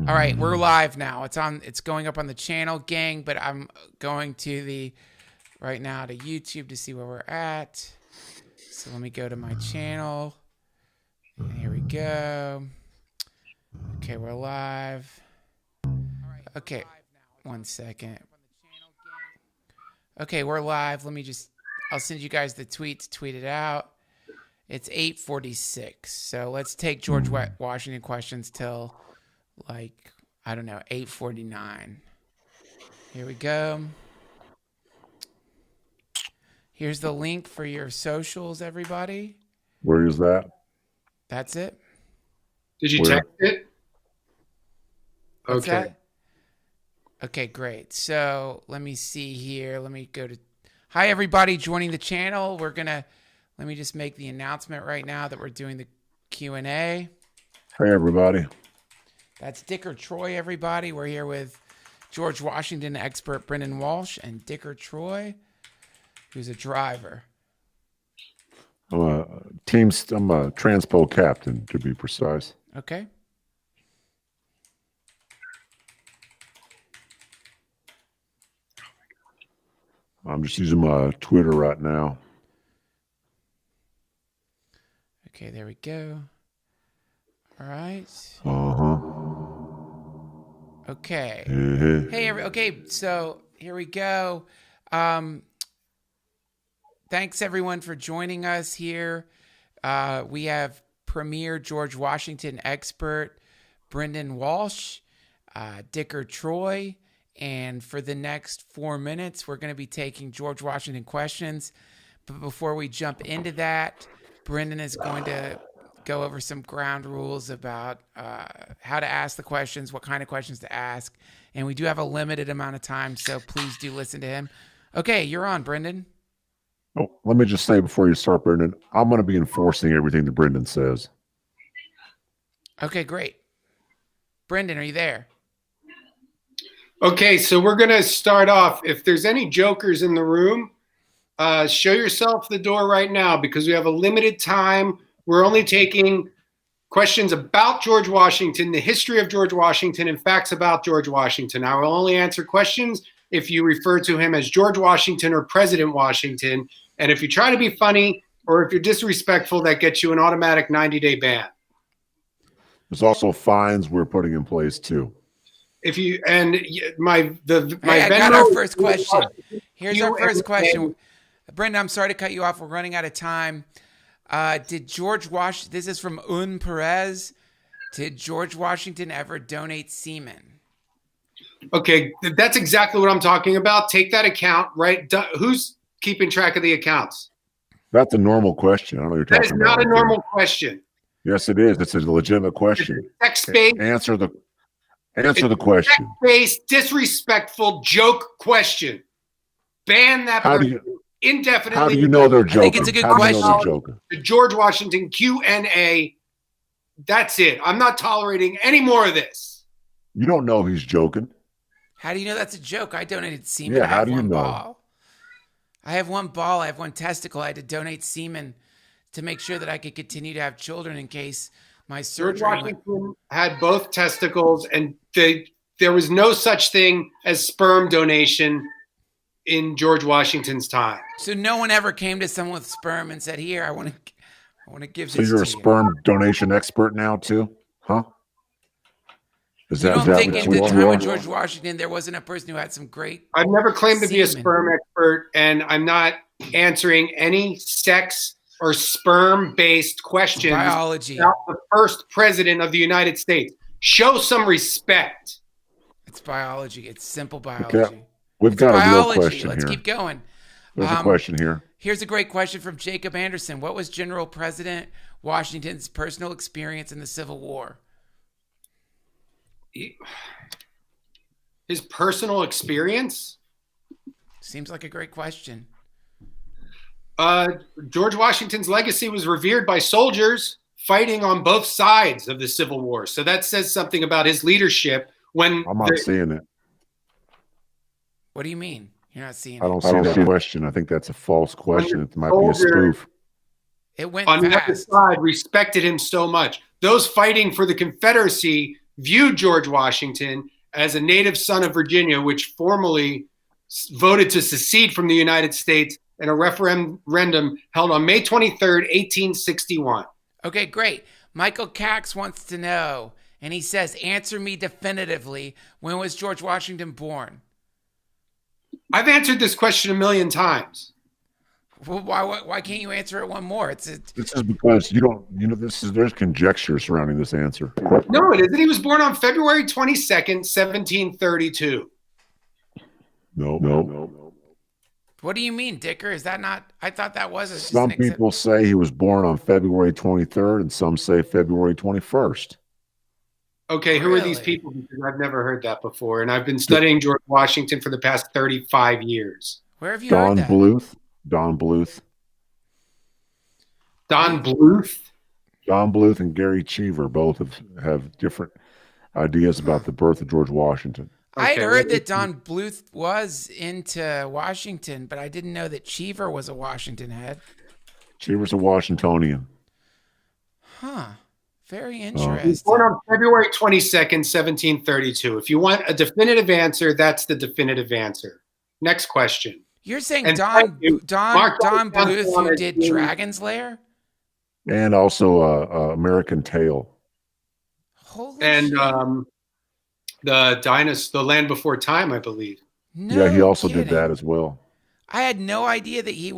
All right, we're live now. It's going up on the channel, gang, but I'm going to right now to YouTube to see where we're at. So let me go to my channel. And here we go. Okay, we're live. Okay, 1 second. Okay, we're live. I'll send you guys the tweet to tweet it out. It's 8:46. So let's take George Washington questions till like, I don't know, 8:49. Here we go. Here's the link for your socials, everybody. Where is that? That's it. Did you text it? What's Okay. that? Okay, great. So let me see here. Let me go to... Hi, everybody joining the channel. Let me just make the announcement right now that we're doing the Q&A. Hey, everybody. That's Dick or Troy, everybody. We're here with George Washington expert Brendon Walsh and Dick or Troy, who's a driver. I'm a transpo captain, to be precise. Okay. I'm just using my Twitter right now. Okay, there we go. All right. Okay. Hey, okay, so here we go. Thanks, everyone, for joining us here. We have Premier George Washington expert Brendon Walsh, Dick or Troy, and for the next 4 minutes, we're going to be taking George Washington questions. But before we jump into that, Brendon is going to go over some ground rules about how to ask the questions, what kind of questions to ask. And we do have a limited amount of time, so please do listen to him. Okay, you're on, Brendon. Oh, let me just say before you start, Brendon, I'm going to be enforcing everything that Brendon says. Okay, great. Brendon, are you there? Okay, so we're going to start off. If there's any jokers in the room, show yourself the door right now because we have a limited time. We're only taking questions about George Washington, the history of George Washington, and facts about George Washington. I will only answer questions if you refer to him as George Washington or President Washington. And if you try to be funny or if you're disrespectful, that gets you an automatic 90-day ban. There's also fines we're putting in place, too. If you and my I got our first question. Here's our first question. Brendon, I'm sorry to cut you off. We're running out of time. Did George Washington, this is from Un Perez, did George Washington ever donate semen? Okay, that's exactly what I'm talking about. Take that account, right? Who's keeping track of the accounts? That's a normal question. I don't know what you're talking about. That is not a normal question. Yes, it is. It's a legitimate question. Text-based. Answer the question. Text-based, disrespectful joke question. Ban that person indefinitely. How do you know they're joking? I think it's a good question. The George Washington Q&A. That's it. I'm not tolerating any more of this. You don't know he's joking. How do you know that's a joke? I donated semen. Yeah, how do you know? I have one ball. I have one testicle. I had to donate semen to make sure that I could continue to have children in case my surgery. George Washington had both testicles, and there was no such thing as sperm donation in George Washington's time. So no one ever came to someone with sperm and said, "Here, I want to give this." So you're a sperm donation expert now too, huh? You don't think at the time of George Washington there wasn't a person who had some great... I've never claimed to be a sperm expert, and I'm not answering any sex or sperm-based questions biology about the first president of the United States. Show some respect. It's biology. It's simple biology. Okay. We've got a real question Let's here. keep going. There's a question here. Here's a great question from Jacob Anderson. What was General President Washington's personal experience in the Civil War? His personal experience? Seems like a great question. George Washington's legacy was revered by soldiers fighting on both sides of the Civil War. So that says something about his leadership. I'm not seeing it. What do you mean? You're not seeing it? I don't see that question. I think that's a false question. It might be a spoof. It went on fast. the other side respected him so much. Those fighting for the Confederacy viewed George Washington as a native son of Virginia, which formally voted to secede from the United States in a referendum held on May 23rd, 1861. Okay, great. Michael Cax wants to know, and he says, answer me definitively. When was George Washington born? I've answered this question a million times. Well, why can't you answer it one more? This is because you don't, there's conjecture surrounding this answer. No, it isn't. He was born on February 22nd, 1732. No. What do you mean, Dicker? Is that not? I thought that was Some people say he was born on February 23rd, and some say February 21st. Okay, who are these people? Because I've never heard that before, and I've been studying George Washington for the past 35 years. Where have you heard that? Don Bluth. Don Bluth? Don Bluth and Gary Cheever both have different ideas about the birth of George Washington. I had heard that Don Bluth was into Washington, but I didn't know that Cheever was a Washington head. Cheever's a Washingtonian. Huh. Very interesting. He was born on February 22nd, 1732. If you want a definitive answer, that's the definitive answer. Next question. You're saying Don Bluth, who did Dragon's Lair? And also American Tail. Holy shit. The Land Before Time, I believe. No, he also did that as well. I had no idea that he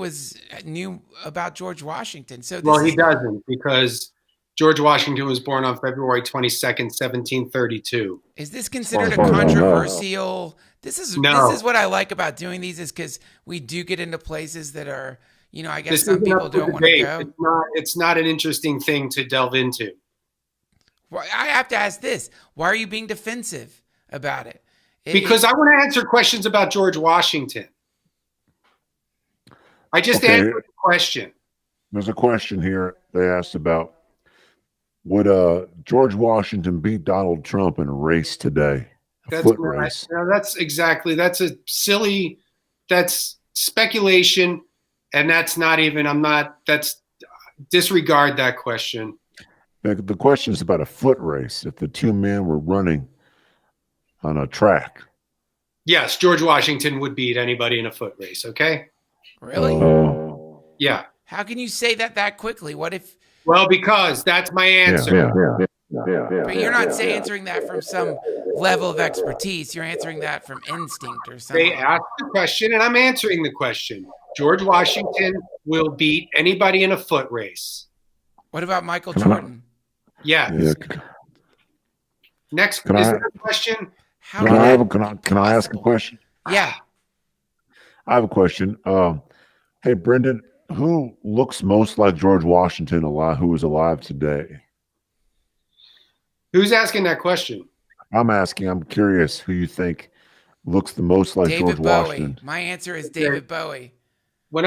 knew about George Washington. So he doesn't, because George Washington was born on February 22nd, 1732. Is this considered a controversial? This is what I like about doing these, is because we do get into places that are, I guess some people don't want to go. It's not an interesting thing to delve into. Well, I have to ask this. Why are you being defensive about it? Because I want to answer questions about George Washington. I just answered the question. There's a question here they asked about, would George Washington beat Donald Trump in a race today? Foot race. No, that's speculation, and that's disregard that question. The question is about a foot race. If the two men were running on a track. Yes, George Washington would beat anybody in a foot race, okay? Really? Yeah. How can you say that quickly? What if... Well, because that's my answer. But you're not answering that from some level of expertise. You're answering that from instinct or something. They asked the question, and I'm answering the question. George Washington will beat anybody in a foot race. What about Michael Jordan? Yes. Next, is there a question? Can I ask a question? Yeah. I have a question. Hey, Brendon, who looks most like George Washington who is alive today? Who's asking that question? I'm curious who you think looks the most like George Washington. My answer is David Bowie. When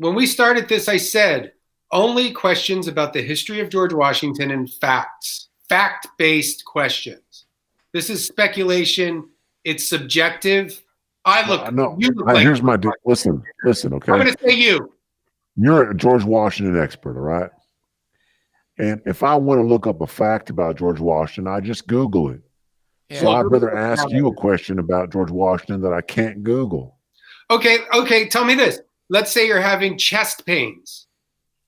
we started this, I said only questions about the history of George Washington and facts, fact-based questions. This is speculation. It's subjective. Here's my deal. Listen, okay? I'm going to say you. You're a George Washington expert, all right? And if I want to look up a fact about George Washington, I just Google it. Yeah. So I'd rather ask you a question about George Washington that I can't Google. Okay. Tell me this. Let's say you're having chest pains.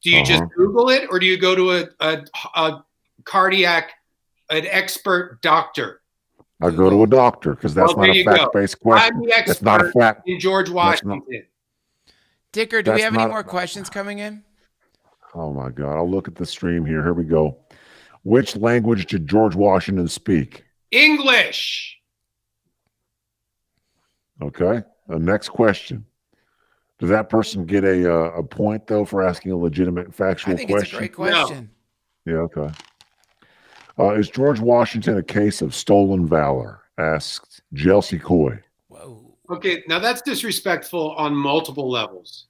Do you just Google it, or do you go to an expert doctor? I go to a doctor, because that's not a fact-based question. I'm the expert that's not a fact. in George Washington. Dicker, do we have any more questions coming in? Oh, my God. I'll look at the stream here. Here we go. Which language did George Washington speak? English. Okay. The next question. Does that person get a point, though, for asking a legitimate factual question? I think it's a great question. No. Yeah, okay. Is George Washington a case of stolen valor? Asked Chelsea Coy. Whoa. Okay, now that's disrespectful on multiple levels.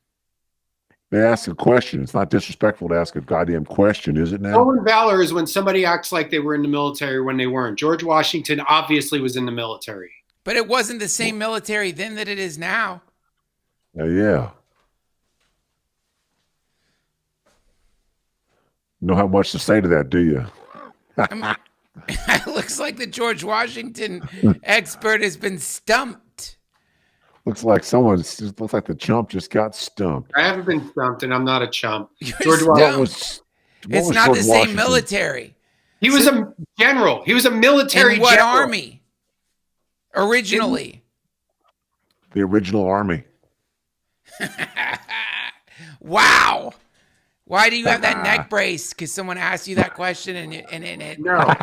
They ask a question. It's not disrespectful to ask a goddamn question, is it now? Stolen valor is when somebody acts like they were in the military when they weren't. George Washington obviously was in the military. But it wasn't the same military then that it is now. Yeah. Know how much to say to that, do you? It looks like the George Washington expert has been stumped. Looks like the chump just got stumped. I haven't been stumped, and I'm not a chump. George Washington. It's not George the Washington? same military. He was a general. He was a military In what general. army? Originally. The original army. Wow. Why do you have that neck brace? Because someone asked you that question and it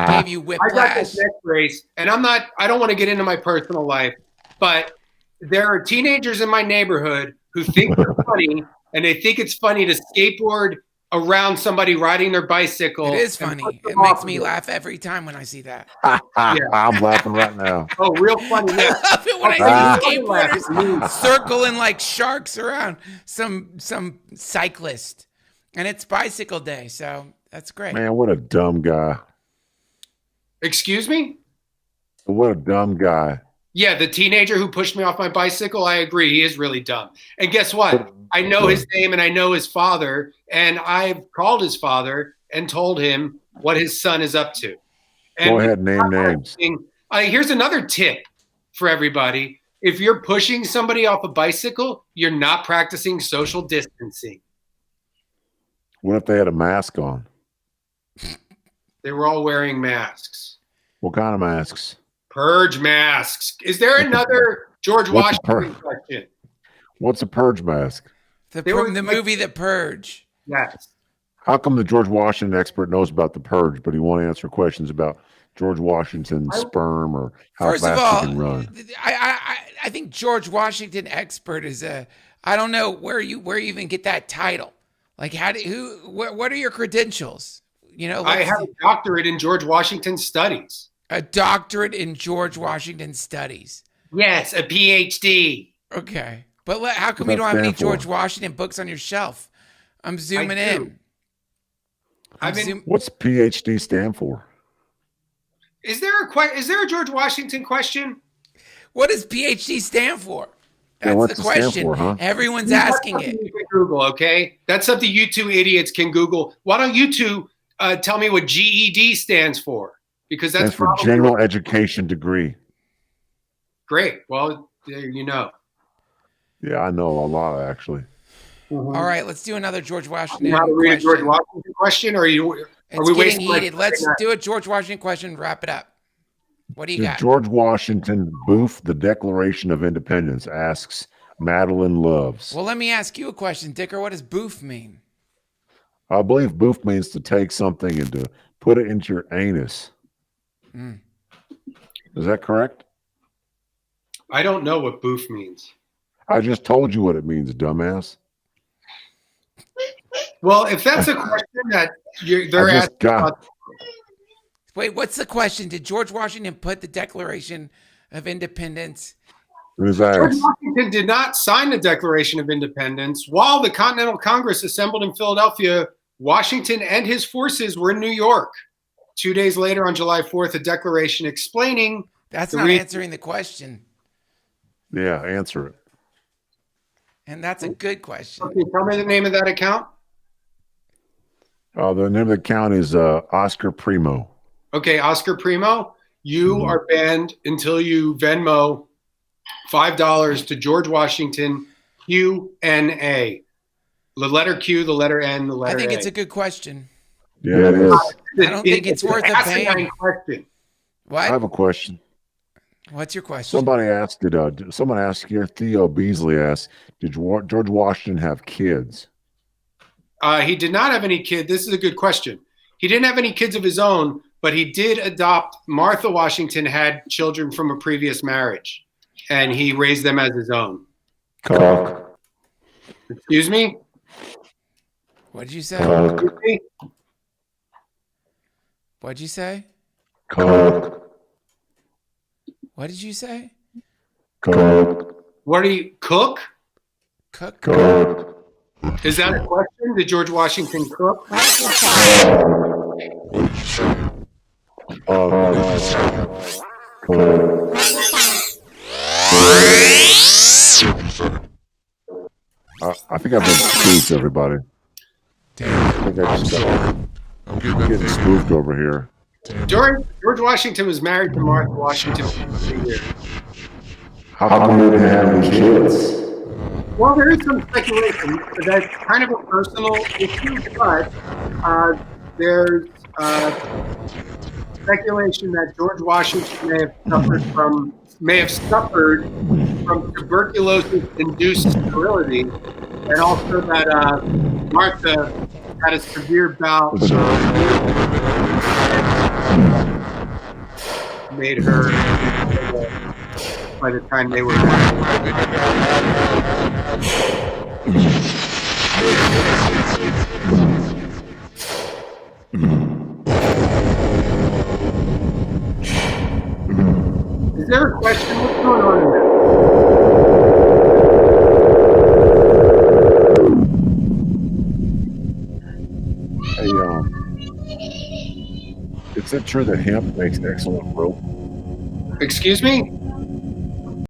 gave you whiplash. I got this neck brace, and I don't want to get into my personal life, but there are teenagers in my neighborhood who think they're funny, and they think it's funny to skateboard around somebody riding their bicycle. It is funny. It makes me laugh every time when I see that. I'm laughing right now. Oh, real funny. Yeah. I love it when I see skateboarders circling like sharks around some cyclist. And it's bicycle day, so that's great. Man, what a dumb guy. Excuse me? What a dumb guy. Yeah, the teenager who pushed me off my bicycle, I agree. He is really dumb. And guess what? I know his name and I know his father, and I've called his father and told him what his son is up to. And go ahead, name names. Here's another tip for everybody. If you're pushing somebody off a bicycle, you're not practicing social distancing. What if they had a mask on? They were all wearing masks. What kind of masks? Purge masks. Is there another George Washington question? What's a purge mask? The movie The Purge. Yes. How come the George Washington expert knows about the purge, but he won't answer questions about George Washington's sperm or how fast he can run? I think George Washington expert is I don't know where you even get that title. Like what are your credentials? You know, I have a doctorate in George Washington studies. A doctorate in George Washington studies. Yes, a PhD. Okay. But how come you don't have any George Washington books on your shelf? I'm zooming in. What's PhD stand for? Is there a George Washington question? What does PhD stand for? That's the question. For, huh? Everyone's asking it. You can Google, okay? That's something you two idiots can Google. Why don't you two tell me what GED stands for? Because that's for general education degree. Great. Well, you know. Yeah, I know a lot actually. Mm-hmm. All right, let's do another George Washington question. Read a George Washington question, or are we getting heated? Let's do a George Washington question. Wrap it up. What do you got? George Washington boof the Declaration of Independence? Asks Madeline Loves. Well, let me ask you a question, Dicker. What does boof mean? I believe boof means to take something and to put it into your anus. Mm. Is that correct? I don't know what boof means. I just told you what it means, dumbass. Well, if that's a question that they're asking. Wait, what's the question? Did George Washington put the Declaration of Independence? George Washington did not sign the Declaration of Independence. While the Continental Congress assembled in Philadelphia, Washington and his forces were in New York. 2 days later, on July 4th, a declaration explaining... That's not answering the question. Yeah, answer it. And that's a good question. Okay, tell me the name of that account. The name of the account is Oscar Primo. Okay, Oscar Primo, you are banned until you Venmo $5 to George Washington, QNA. The letter Q, the letter N, the letter A. I think it's a good question. Yeah, it is. I don't think it's worth a ban. Question. What? I have a question. What's your question? Somebody asked, someone asked here, Theo Beasley asked, did George Washington have kids? He did not have any kids. This is a good question. He didn't have any kids of his own, but he did adopt. Martha Washington had children from a previous marriage, and he raised them as his own. Cock. Excuse me? What did you say? What'd you say? Cock. What did you say? Cook. What do you cook? Cook. Cook. Is that a question? Did George Washington cook? I think I've been spoofed, everybody. Damn. I think I'm getting spoofed over here. George Washington was married to Martha Washington for 3 years. How come they didn't have any kids? Well, there is some speculation that's kind of a personal issue, but there's speculation that George Washington may have suffered from tuberculosis-induced sterility, and also that Martha had a severe bout made her by the time they were Is there a question? What's going on in there? Hey, is it true that hemp makes excellent rope? Excuse me?